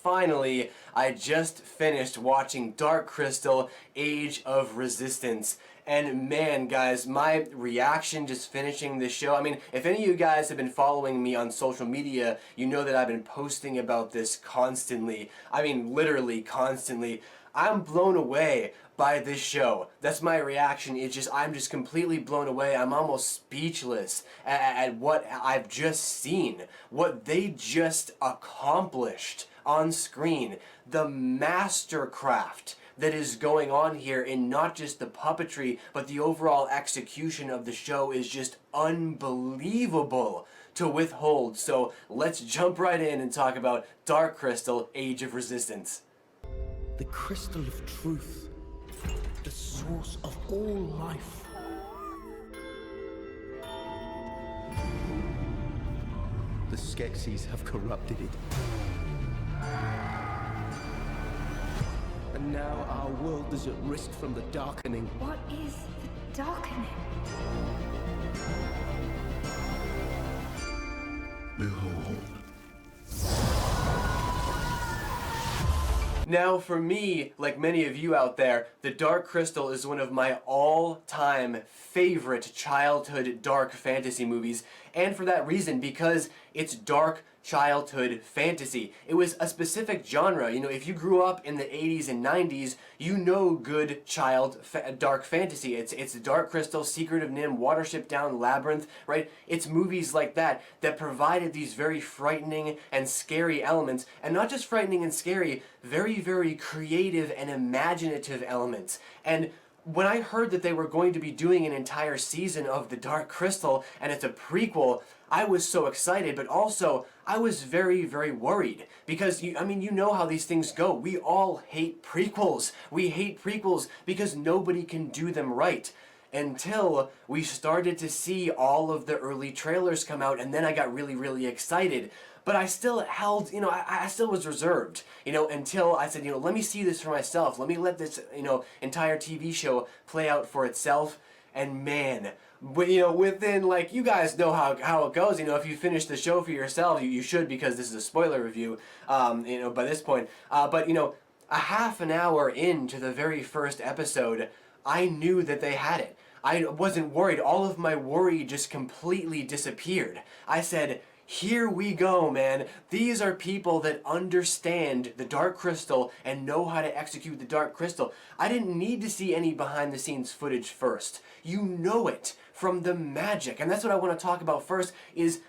finally, I just finished watching Dark Crystal: Age of Resistance. And man, guys, my reaction just finishing this show, I mean, if any of you guys have been following me on social media, you know that I've been posting about this constantly. I mean, literally constantly. I'm blown away by this show. That's my reaction. I'm just completely blown away. I'm almost speechless at what I've just seen. What they just accomplished on screen. The mastercraft that is going on here in not just the puppetry, but the overall execution of the show is just unbelievable to withhold. So let's jump right in and talk about Dark Crystal: Age of Resistance. The crystal of truth, the source of all life. The Skeksis have corrupted it. And now our world is at risk from the darkening. What is the darkening? Behold. Now, for me, like many of you out there, The Dark Crystal is one of my all-time favorite childhood dark fantasy movies, and for that reason, because it's dark childhood fantasy. It was a specific genre. You know, if you grew up in the 80s and 90s, you know good dark fantasy. It's Dark Crystal, Secret of Nim, Watership Down, Labyrinth, right? It's movies like that that provided these very frightening and scary elements, and not just frightening and scary, very, very creative and imaginative elements. And when I heard that they were going to be doing an entire season of The Dark Crystal, and it's a prequel, I was so excited, but also I was very, very worried. Because, you know how these things go. We all hate prequels. We hate prequels because nobody can do them right. Until we started to see all of the early trailers come out, and then I got really, really excited. But I still held, I still was reserved, until I said, let me see this for myself. Let me let this, entire TV show play out for itself. And man, within, like, you guys know how it goes. If you finish the show for yourself, you should, because this is a spoiler review, by this point. But, a half an hour into the very first episode, I knew that they had it. I wasn't worried. All of my worry just completely disappeared. I said, here we go, man. These are people that understand the Dark Crystal and know how to execute the Dark Crystal. I didn't need to see any behind-the-scenes footage first. You know it from the magic. And that's what I want to talk about first, is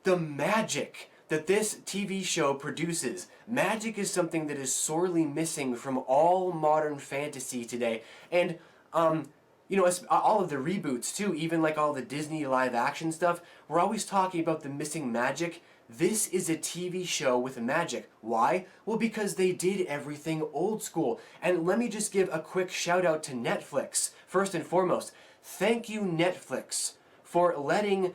the magic that this TV show produces. Magic is something that is sorely missing from all modern fantasy today. And, all of the reboots too, even like all the Disney live action stuff, we're always talking about the missing magic. This is a TV show with magic. Why? Well, because they did everything old school. And let me just give a quick shout out to Netflix. First and foremost, thank you, Netflix, for letting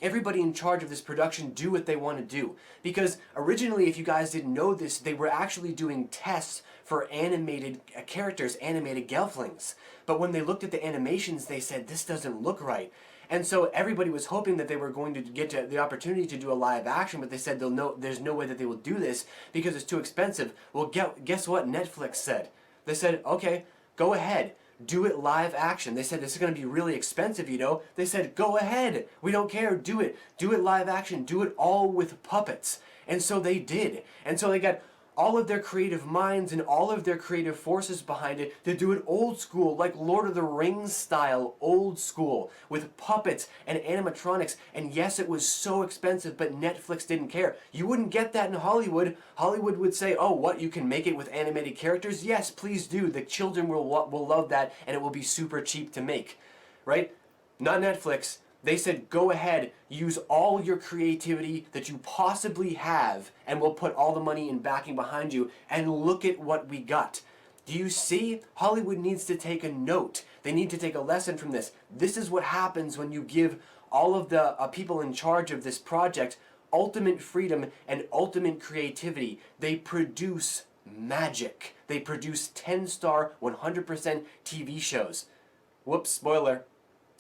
everybody in charge of this production do what they want to do. Because originally, if you guys didn't know this, they were actually doing tests for animated characters, animated gelflings. But when they looked at the animations, they said, this doesn't look right. And so everybody was hoping that they were going to get the opportunity to do a live action, but they said there's no way that they will do this because it's too expensive. Well, guess what Netflix said? They said, okay, go ahead. Do it live action. They said, this is going to be really expensive, They said, go ahead. We don't care. Do it. Do it live action. Do it all with puppets. And so they did. And so they got all of their creative minds and all of their creative forces behind it to do it old school, like Lord of the Rings style, old school, with puppets and animatronics. And yes, it was so expensive, but Netflix didn't care. You wouldn't get that in Hollywood. Hollywood would say, oh, what, you can make it with animated characters? Yes, please do. The children will love that, and it will be super cheap to make, right? Not Netflix. They said, go ahead, use all your creativity that you possibly have, and we'll put all the money and backing behind you, and look at what we got. Do you see? Hollywood needs to take a note. They need to take a lesson from this. This is what happens when you give all of the people in charge of this project ultimate freedom and ultimate creativity. They produce magic. They produce 10-star, 100% TV shows. Whoops, spoiler.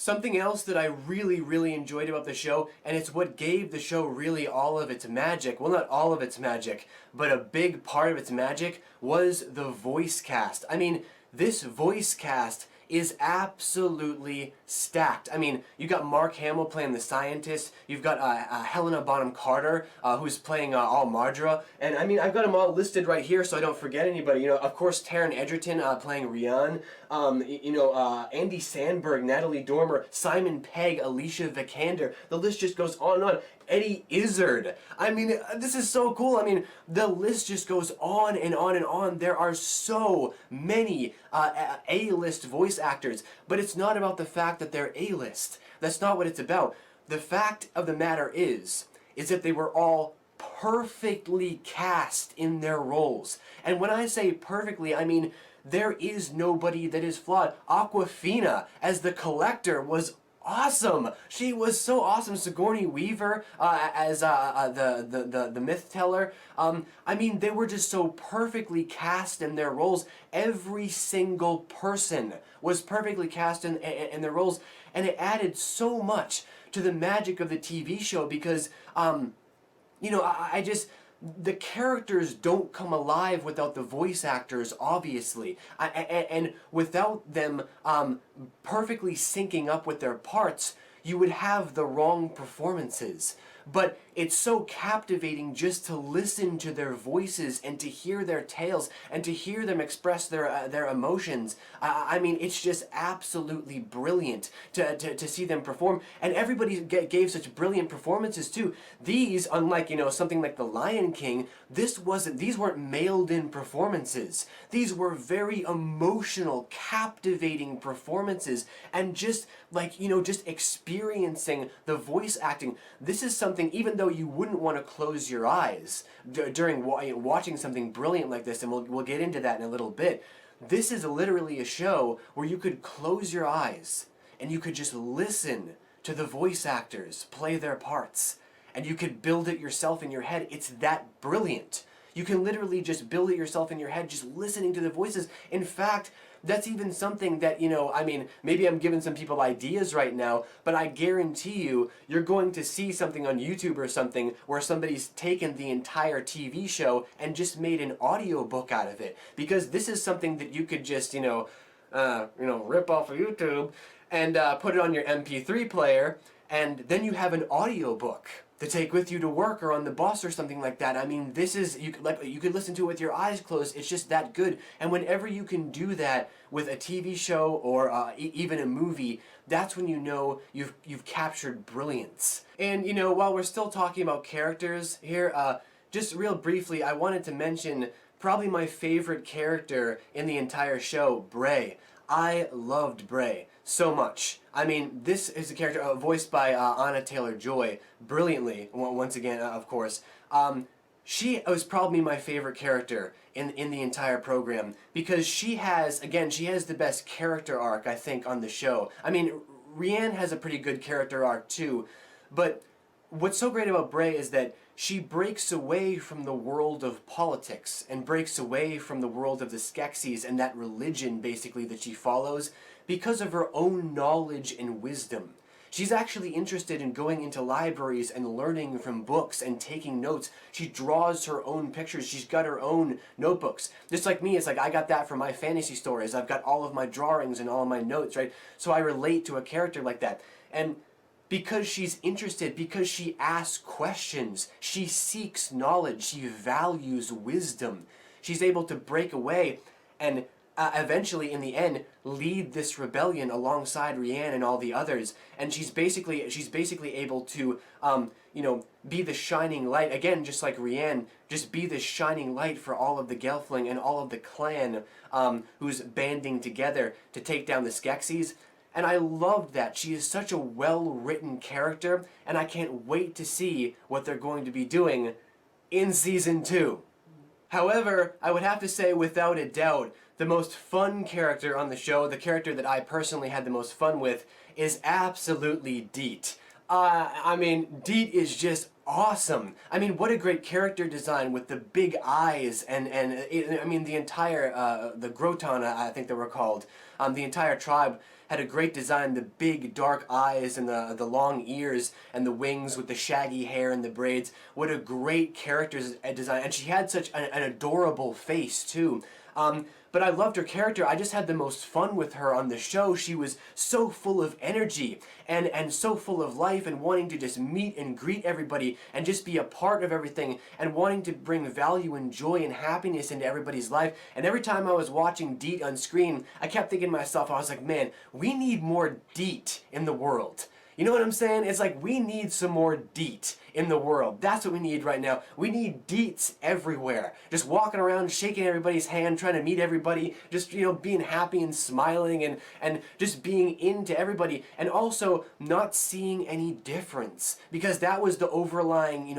Something else that I really, really enjoyed about the show, and it's what gave the show really all of its magic, well, not all of its magic, but a big part of its magic, was the voice cast. I mean, this voice cast is absolutely stacked. I mean, you got Mark Hamill playing the scientist, you've got Helena Bonham Carter, who's playing Marjora, and I mean, I've got them all listed right here so I don't forget anybody. You know, of course, Taron Egerton playing Rian, Andy Samberg, Natalie Dormer, Simon Pegg, Alicia Vikander, the list just goes on and on. Eddie Izzard. I mean, this is so cool. I mean, the list just goes on and on and on. There are so many A-list voice actors, but it's not about the fact that they're A-list. That's not what it's about. The fact of the matter is that they were all perfectly cast in their roles. And when I say perfectly, I mean there is nobody that is flawed. Awkwafina as the Collector was awesome. She was so awesome. Sigourney Weaver as the myth teller. I mean, they were just so perfectly cast in their roles. Every single person was perfectly cast in their roles, and it added so much to the magic of the TV show because, you know, I just. The characters don't come alive without the voice actors, obviously, and without them perfectly syncing up with their parts, you would have the wrong performances. But it's so captivating just to listen to their voices and to hear their tales and to hear them express their emotions. I mean, it's just absolutely brilliant to see them perform. And everybody gave such brilliant performances too. These, unlike, you know, something like The Lion King, these weren't mailed-in performances. These were very emotional, captivating performances. And just like, you know, just experiencing the voice acting. This is something, even though you wouldn't want to close your eyes during watching something brilliant like this, and we'll get into that in a little bit. This is literally a show where you could close your eyes and you could just listen to the voice actors play their parts, and you could build it yourself in your head. It's that brilliant. You can literally just build it yourself in your head just listening to the voices. In fact, that's even something that, you know, I mean, maybe I'm giving some people ideas right now, but I guarantee you, you're going to see something on YouTube or something where somebody's taken the entire TV show and just made an audiobook out of it. Because this is something that you could just, rip off of YouTube and put it on your MP3 player, and then you have an audiobook to take with you to work or on the bus or something like that. I mean, this is, you could listen to it with your eyes closed. It's just that good. And whenever you can do that with a TV show or even a movie, that's when you know you've captured brilliance. And, you know, while we're still talking about characters here, just real briefly, I wanted to mention probably my favorite character in the entire show, Bray. I loved Bray so much. I mean, this is a character voiced by Anna Taylor-Joy, brilliantly, once again, of course. She was probably my favorite character in the entire program, because she has the best character arc, I think, on the show. I mean, Rian has a pretty good character arc too, but what's so great about Bray is that she breaks away from the world of politics and breaks away from the world of the Skeksis and that religion, basically, that she follows because of her own knowledge and wisdom. She's actually interested in going into libraries and learning from books and taking notes. She draws her own pictures. She's got her own notebooks. Just like me, it's like I got that from my fantasy stories. I've got all of my drawings and all of my notes, right? So I relate to a character like that. And because she's interested, because she asks questions, she seeks knowledge, she values wisdom, she's able to break away and eventually, in the end, lead this rebellion alongside Rian and all the others. And she's basically able to, be the shining light, again, just like Rian, just be the shining light for all of the Gelfling and all of the clan who's banding together to take down the Skeksis. And I loved that. She is such a well-written character, and I can't wait to see what they're going to be doing in Season 2. However, I would have to say, without a doubt, the most fun character on the show, the character that I personally had the most fun with, is absolutely Deet. I mean, Deet is just awesome. I mean, what a great character design with the big eyes and the entire, the Groton, I think they were called, the entire tribe had a great design, the big dark eyes and the long ears and the wings with the shaggy hair and the braids. What a great character design, and she had such an adorable face too. But I loved her character. I just had the most fun with her on the show. She was so full of energy and so full of life and wanting to just meet and greet everybody and just be a part of everything and wanting to bring value and joy and happiness into everybody's life. And every time I was watching Deet on screen, I kept thinking to myself, I was like, man, we need more Deet in the world. You know what I'm saying? It's like we need some more Deet in the world. That's what we need right now. We need Deets everywhere. Just walking around, shaking everybody's hand, trying to meet everybody, just, you know, being happy and smiling and just being into everybody, and also not seeing any difference, because that was the overlying,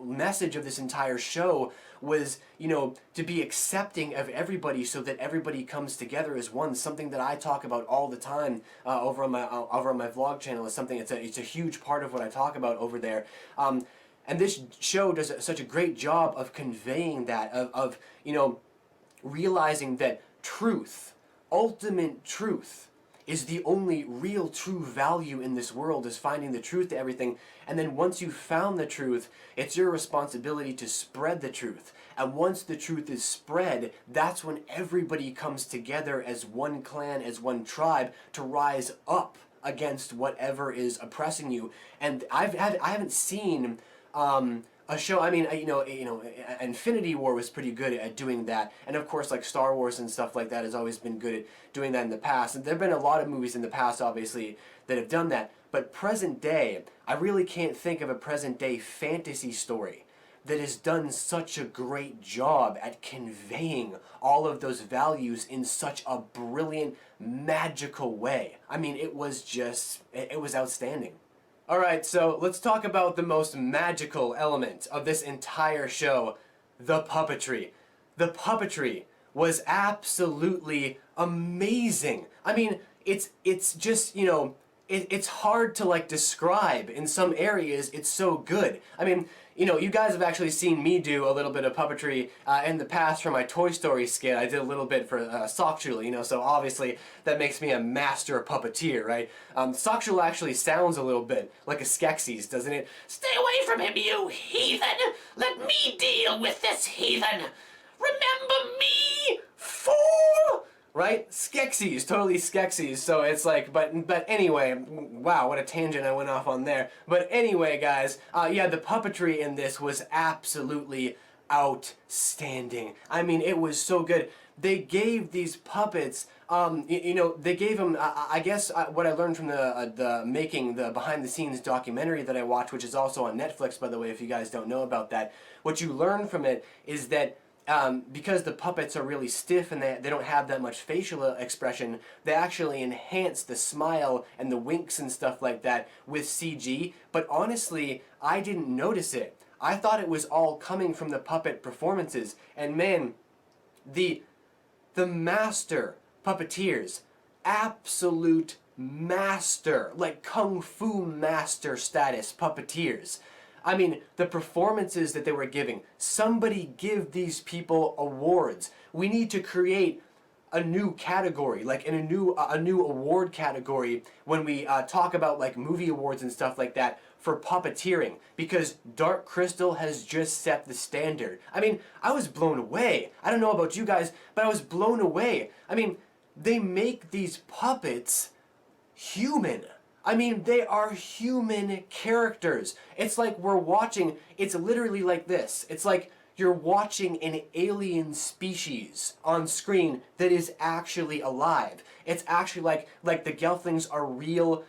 message of this entire show was, to be accepting of everybody so that everybody comes together as one. Something that I talk about all the time over on my vlog channel. Is something, it's a huge part of what I talk about over there. And this show does such a great job of conveying that, of realizing that truth, ultimate truth, is the only real true value in this world, is finding the truth to everything. And then once you've found the truth, it's your responsibility to spread the truth. And once the truth is spread, that's when everybody comes together as one clan, as one tribe, to rise up against whatever is oppressing you. And I haven't seen a show. I mean, Infinity War was pretty good at doing that, and of course, like Star Wars and stuff like that has always been good at doing that in the past. And there've been a lot of movies in the past, obviously, that have done that. But present day, I really can't think of a present day fantasy story that has done such a great job at conveying all of those values in such a brilliant, magical way. I mean, it was outstanding. Alright, so let's talk about the most magical element of this entire show, the puppetry. The puppetry was absolutely amazing. I mean, it's just, it's hard to like describe. In some areas, it's so good. I mean, you guys have actually seen me do a little bit of puppetry in the past for my Toy Story skit. I did a little bit for Sockshul, so obviously that makes me a master puppeteer, right? Sockshul actually sounds a little bit like a Skeksis, doesn't it? Stay away from him, you heathen! Let me deal with this heathen! Remember me, fool! Right? Skeksis, totally Skeksis. So it's like, but anyway, wow, what a tangent I went off on there. But anyway, guys, yeah, the puppetry in this was absolutely outstanding. I mean, it was so good. They gave these puppets, they gave them, I guess what I learned from the behind-the-scenes documentary that I watched, which is also on Netflix, by the way, if you guys don't know about that. What you learn from it is that because the puppets are really stiff and they don't have that much facial expression, they actually enhance the smile and the winks and stuff like that with CG. But honestly, I didn't notice it. I thought it was all coming from the puppet performances. And man, the master puppeteers, absolute master, like kung fu master status puppeteers. I mean, the performances that they were giving, somebody give these people awards. We need to create a new category, like in a new award category when we talk about like movie awards and stuff like that for puppeteering, because Dark Crystal has just set the standard. I mean, I was blown away. I don't know about you guys, but I was blown away. I mean, they make these puppets human. I mean, they are human characters. It's like we're watching, it's literally like this. It's like you're watching an alien species on screen that is actually alive. It's actually like the Gelflings are real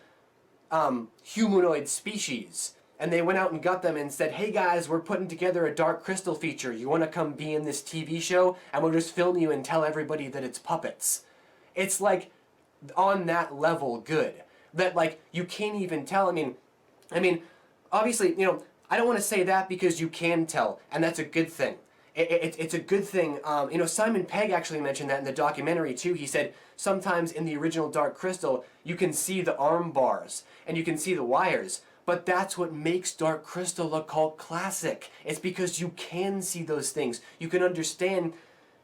humanoid species. And they went out and got them and said, hey guys, we're putting together a Dark Crystal feature. You want to come be in this TV show? And we'll just film you and tell everybody that it's puppets. It's like on that level good. That like you can't even tell. I mean, obviously, I don't want to say that because you can tell, and that's a good thing. It's a good thing. Simon Pegg actually mentioned that in the documentary too. He said sometimes in the original Dark Crystal you can see the arm bars and you can see the wires, but that's what makes Dark Crystal a cult classic. It's because you can see those things. You can understand,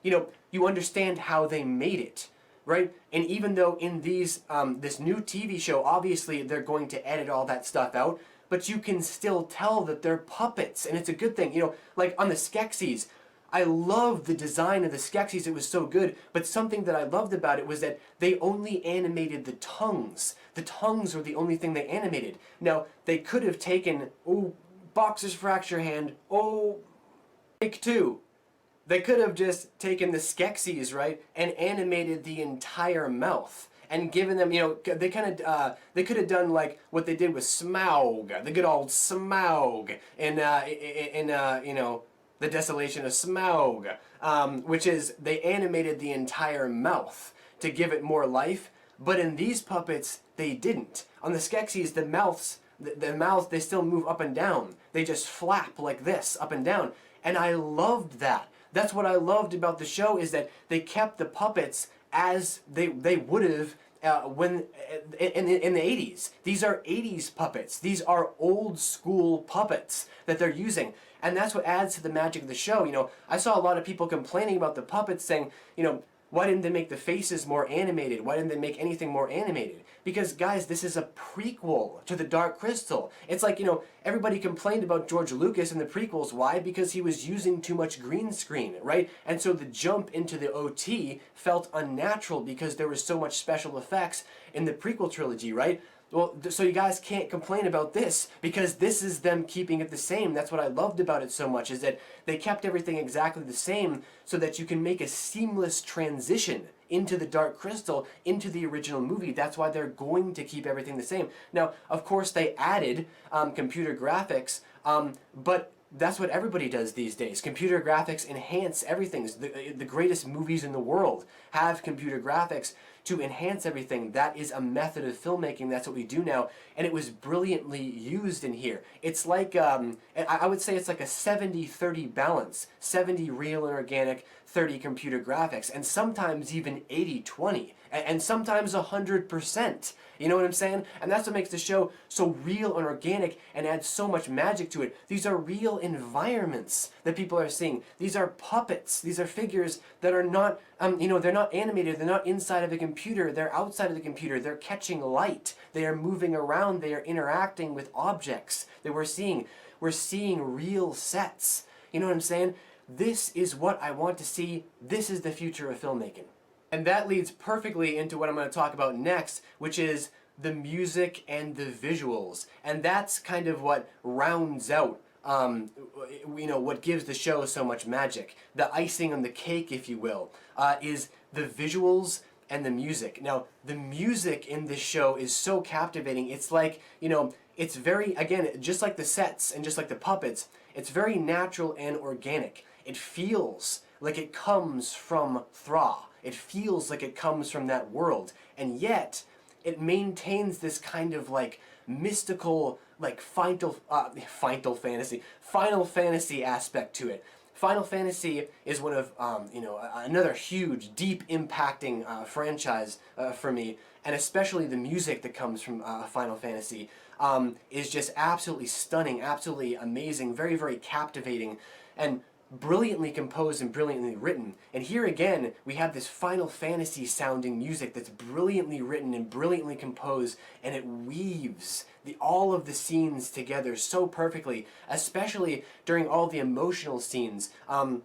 you understand how they made it. right? And even though in these this new TV show, obviously they're going to edit all that stuff out, but you can still tell that they're puppets, and it's a good thing. You know, like on the Skeksis, I love the design of the Skeksis, it was so good, but something that I loved about it was that they only animated the tongues. The tongues were the only thing they animated. Now, they could have taken, oh, boxer's fracture hand, oh, take two. They could have just taken the Skeksis, right, and animated the entire mouth and given them, you know, they kind of, they could have done like what they did with Smaug, the good old Smaug, in you know, the Desolation of Smaug, which is they animated the entire mouth to give it more life, but in these puppets, they didn't. On the Skeksis, the mouths, the mouth, they still move up and down. They just flap like this, up and down, and I loved that. That's what I loved about the show, is that they kept the puppets as they would have when in the 80s. These are 80s puppets. These are old school puppets that they're using. And that's what adds to the magic of the show. You know, I saw a lot of people complaining about the puppets, saying, you know, why didn't they make the faces more animated? Why didn't they make anything more animated? Because, guys, this is a prequel to The Dark Crystal. It's like, you know, everybody complained about George Lucas in the prequels. Why? Because he was using too much green screen, right? And so the jump into the OT felt unnatural because there was so much special effects in the prequel trilogy, right? Well, so you guys can't complain about this, because this is them keeping it the same. That's what I loved about it so much, is that they kept everything exactly the same so that you can make a seamless transition into the Dark Crystal, into the original movie. That's why they're going to keep everything the same. Now, of course, they added computer graphics, but that's what everybody does these days. Computer graphics enhance everything. The greatest movies in the world have computer graphics to enhance everything. That is a method of filmmaking. That's what we do now, and it was brilliantly used in here. It's like, I would say it's like a 70-30 balance. 70 real and organic, 30 computer graphics, and sometimes even 80-20, and sometimes 100%. You know what I'm saying? And that's what makes the show so real and organic and adds so much magic to it. These are real environments that people are seeing. These are puppets. These are figures that are not, you know, they're not animated. They're not inside of a computer. They're outside of the computer. They're catching light. They are moving around. They are interacting with objects that we're seeing. We're seeing real sets. You know what I'm saying? This is what I want to see. This is the future of filmmaking. And that leads perfectly into what I'm going to talk about next, which is the music and the visuals. And that's kind of what rounds out, you know, what gives the show so much magic. The icing on the cake, if you will, is the visuals and the music. Now, the music in this show is so captivating. It's like, you know, it's very, again, just like the sets and just like the puppets, it's very natural and organic. It feels like it comes from Thra. It feels like it comes from that world, and yet it maintains this kind of like mystical, like Final Fantasy aspect to it. Final Fantasy is one of you know, another huge, deep impacting franchise for me, and especially the music that comes from Final Fantasy is just absolutely stunning, absolutely amazing, very, very captivating, and brilliantly composed and brilliantly written. And here again, we have this Final Fantasy sounding music that's brilliantly written and brilliantly composed, and it weaves all of the scenes together so perfectly, especially during all the emotional scenes. When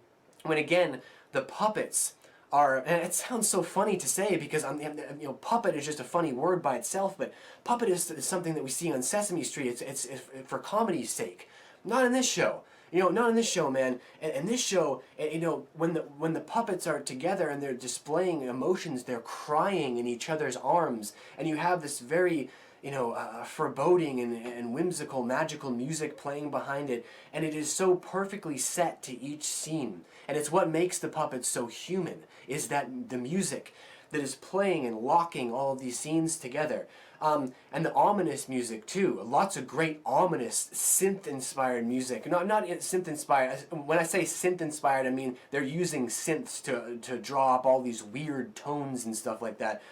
again, the puppets are, and it sounds so funny to say because you know, puppet is just a funny word by itself, but puppet is something that we see on Sesame Street. It's for comedy's sake. Not in this show. You know, not in this show, man. In this show, you know, when the puppets are together and they're displaying emotions, they're crying in each other's arms, and you have this very, you know, foreboding and whimsical, magical music playing behind it, and it is so perfectly set to each scene. And it's what makes the puppets so human, is that the music that is playing and locking all of these scenes together. And the ominous music too. Lots of great ominous synth-inspired music. Not synth-inspired. When I say synth-inspired, I mean they're using synths to draw up all these weird tones and stuff like that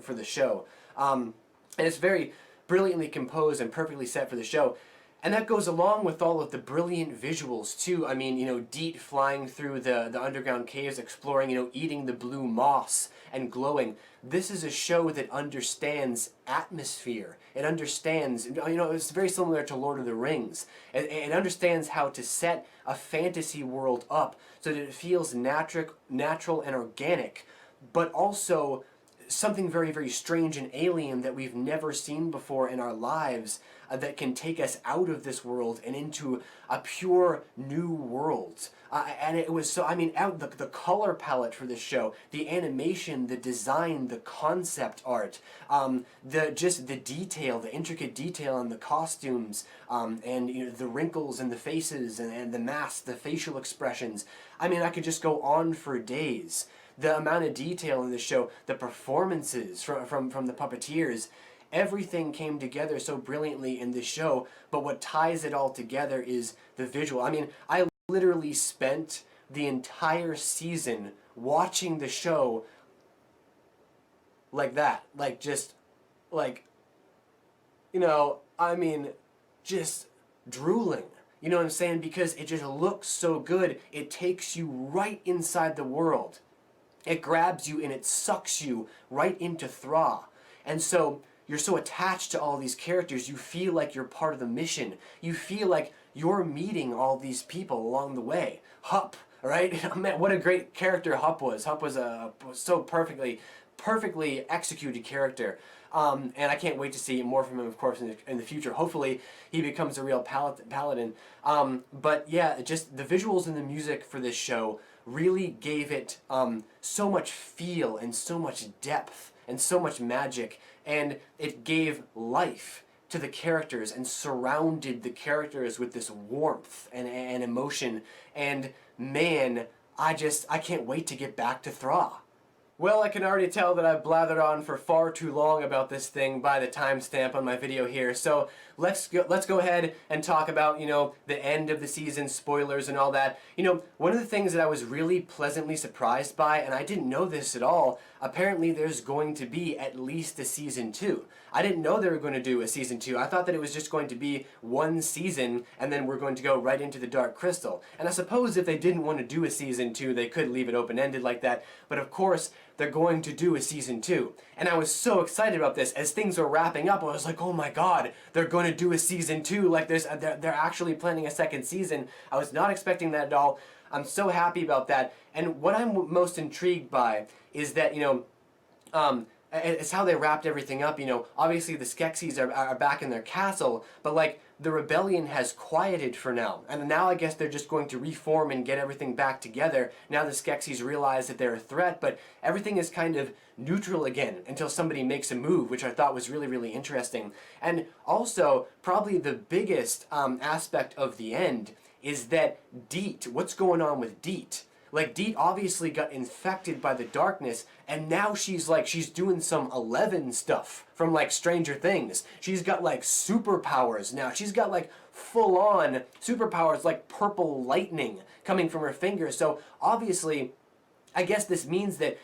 for the show. And it's very brilliantly composed and perfectly set for the show. And that goes along with all of the brilliant visuals too. I mean, you know, Deet flying through the underground caves, exploring, you know, eating the blue moss and glowing. This is a show that understands atmosphere. It understands, you know, it's very similar to Lord of the Rings. It understands how to set a fantasy world up so that it feels natural and organic, but also something very, very strange and alien that we've never seen before in our lives, that can take us out of this world and into a pure new world. And it was so, I mean, the color palette for this show, the animation, the design, the concept art, the detail, the intricate detail in the costumes, and you know, the wrinkles in the faces and the masks, the facial expressions. I mean, I could just go on for days. The amount of detail in the show, the performances from the puppeteers, everything came together so brilliantly in this show, but what ties it all together is the visual. I mean, I literally spent the entire season watching the show like that. Like, just, like, you know, I mean, just drooling. You know what I'm saying? Because it just looks so good. It takes you right inside the world. It grabs you and it sucks you right into Thra. And so you're so attached to all these characters, you feel like you're part of the mission. You feel like you're meeting all these people along the way. Hup, right? Man, what a great character Hup was. Hup was so perfectly executed character. And I can't wait to see more from him, of course, in the future. Hopefully, he becomes a real paladin. But yeah, just the visuals and the music for this show really gave it so much feel and so much depth and so much magic, and it gave life to the characters and surrounded the characters with this warmth and emotion. And man, I can't wait to get back to Thra. Well, I can already tell that I've blathered on for far too long about this thing by the timestamp on my video here. So let's go ahead and talk about, you know, the end of the season, spoilers and all that. You know, one of the things that I was really pleasantly surprised by, and I didn't know this at all, apparently there's going to be at least a season 2. I didn't know they were going to do a season 2. I thought that it was just going to be one season and then we're going to go right into the Dark Crystal. And I suppose if they didn't want to do a season 2, they could leave it open-ended like that. But of course, they're going to do a season 2. And I was so excited about this. As things were wrapping up, I was like, oh my god, they're going to do a season 2. Like, they're actually planning a second season. I was not expecting that at all. I'm so happy about that. And what I'm most intrigued by is that, you know, it's how they wrapped everything up. You know, obviously the Skeksis are back in their castle, but like, the rebellion has quieted for now, and now I guess they're just going to reform and get everything back together. Now the Skeksis realize that they're a threat, but everything is kind of neutral again until somebody makes a move, which I thought was really, really interesting. And also, probably the biggest aspect of the end is that Deet, what's going on with Deet? Like, Deet obviously got infected by the darkness, and now she's doing some 11 stuff from, like, Stranger Things. She's got, like, superpowers now. She's got, like, full-on superpowers, like purple lightning coming from her fingers. So, obviously, I guess this means that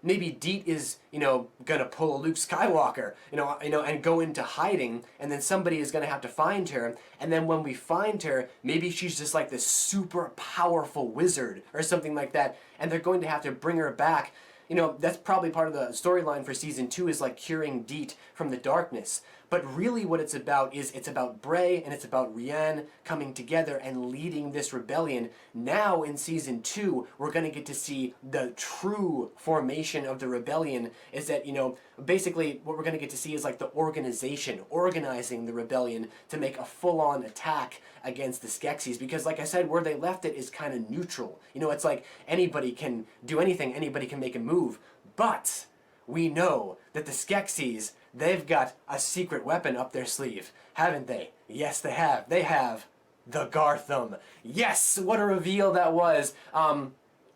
maybe Deet is, you know, gonna pull a Luke Skywalker, you know, and go into hiding, and then somebody is gonna have to find her, and then when we find her, maybe she's just like this super powerful wizard or something like that, and they're going to have to bring her back. You know, that's probably part of the storyline for season 2, is like curing Deet from the darkness. But really what it's about is it's about Bray and it's about Rian coming together and leading this rebellion. Now in season 2, we're going to get to see the true formation of the rebellion. Is that, you know, basically what we're going to get to see is like the organization, organizing the rebellion to make a full-on attack against the Skeksis. Because like I said, where they left it is kind of neutral. You know, it's like anybody can do anything, anybody can make a move. But we know that the Skeksis, they've got a secret weapon up their sleeve, haven't they? Yes, they have. They have the Gartham. Yes, what a reveal that was.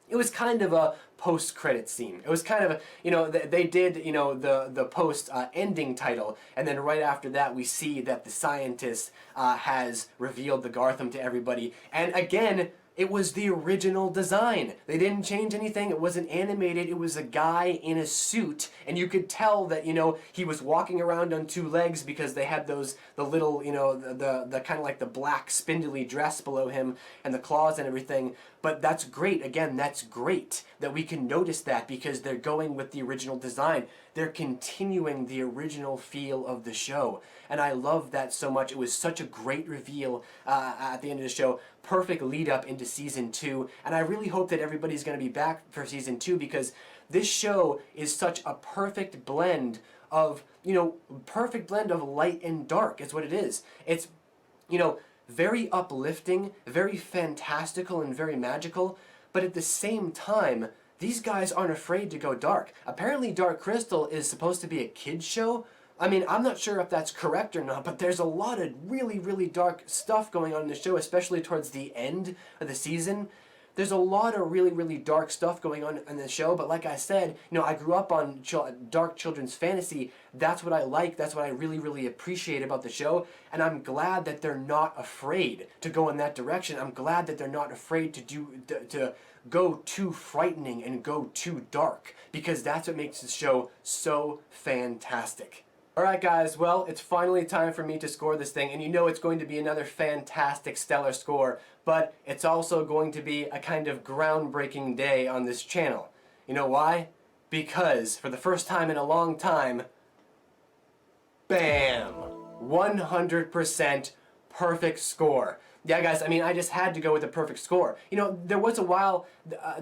It was kind of a post-credit scene. It was kind of a, you know, they did, you know, the post-ending title, and then right after that we see that the scientist has revealed the Gartham to everybody. And again, It was the original design. They didn't change anything. It wasn't animated. It was a guy in a suit, and you could tell that, you know, he was walking around on two legs because they had the little, you know, the kind of like the black spindly dress below him and the claws and everything. But that's great. Again, that's great that we can notice that because they're going with the original design. They're continuing the original feel of the show. And I love that so much. It was such a great reveal at the end of the show. Perfect lead up into season 2. And I really hope that everybody's going to be back for season 2 because this show is such a perfect blend of, you know, perfect blend of light and dark is what it is. It's, you know, very uplifting, very fantastical, and very magical. But at the same time, these guys aren't afraid to go dark. Apparently Dark Crystal is supposed to be a kid's show. I mean, I'm not sure if that's correct or not, but there's a lot of really, really dark stuff going on in the show, especially towards the end of the season. There's a lot of really, really dark stuff going on in the show, but like I said, you know, I grew up on dark children's fantasy. That's what I like. That's what I really, really appreciate about the show, and I'm glad that they're not afraid to go in that direction. I'm glad that they're not afraid to go too frightening and go too dark, because that's what makes the show so fantastic. Alright guys, well, it's finally time for me to score this thing, and you know it's going to be another fantastic, stellar score, but it's also going to be a kind of groundbreaking day on this channel. You know why? Because, for the first time in a long time, BAM! 100% perfect score. Yeah guys, I mean, I just had to go with a perfect score. You know, there was a while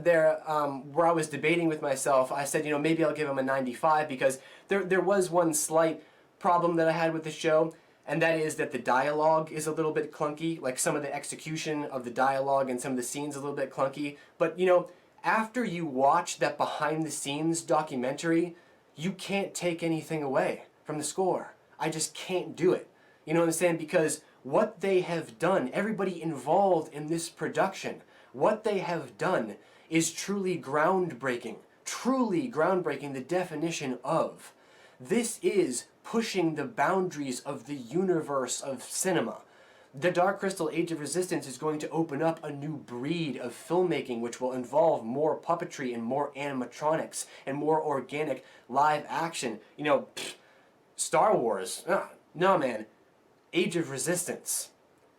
where I was debating with myself. I said, you know, maybe I'll give him a 95 because there was one slight problem that I had with the show, and that is that the dialogue is a little bit clunky. Like, some of the execution of the dialogue and some of the scenes a little bit clunky. But, you know, after you watch that behind-the-scenes documentary, you can't take anything away from the score. I just can't do it. You know what I'm saying? Because what they have done, everybody involved in this production, what they have done is truly groundbreaking. Truly groundbreaking, the definition of. This is pushing the boundaries of the universe of cinema. The Dark Crystal Age of Resistance is going to open up a new breed of filmmaking which will involve more puppetry and more animatronics and more organic live action. You know, Star Wars. No man. Age of Resistance.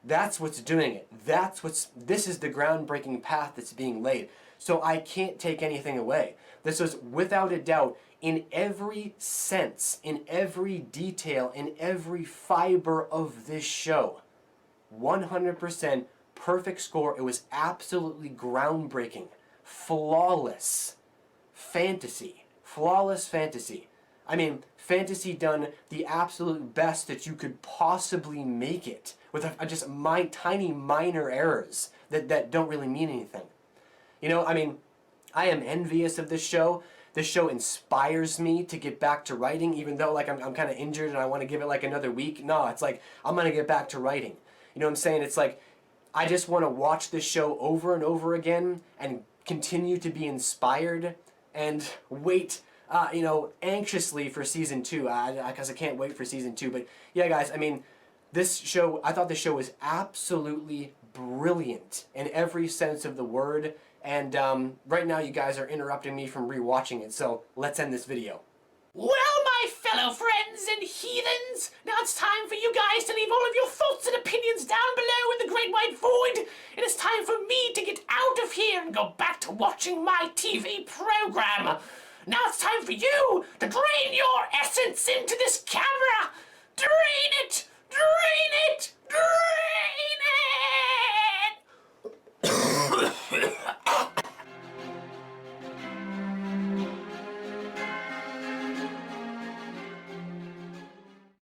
That's what's doing it. This is the groundbreaking path that's being laid. So I can't take anything away. This was without a doubt, in every sense, in every detail, in every fiber of this show, 100% perfect score. It was absolutely groundbreaking. Flawless fantasy. Flawless fantasy. I mean, fantasy done the absolute best that you could possibly make it, with just tiny minor errors that don't really mean anything. You know, I mean, I am envious of this show. This show inspires me to get back to writing, even though, like, I'm kind of injured and I want to give it, like, another week. No, it's like, I'm going to get back to writing. You know what I'm saying? It's like, I just want to watch this show over and over again and continue to be inspired and wait, you know, anxiously for season 2, because I can't wait for season 2. But yeah, guys, I mean, this show, I thought this show was absolutely brilliant in every sense of the word. And right now you guys are interrupting me from rewatching it, so let's end this video. Well, my fellow friends and heathens, now it's time for you guys to leave all of your thoughts and opinions down below in the great white void. It is time for me to get out of here and go back to watching my TV program. Now it's time for you to drain your essence into this camera. Drain it! Drain it! Drain it!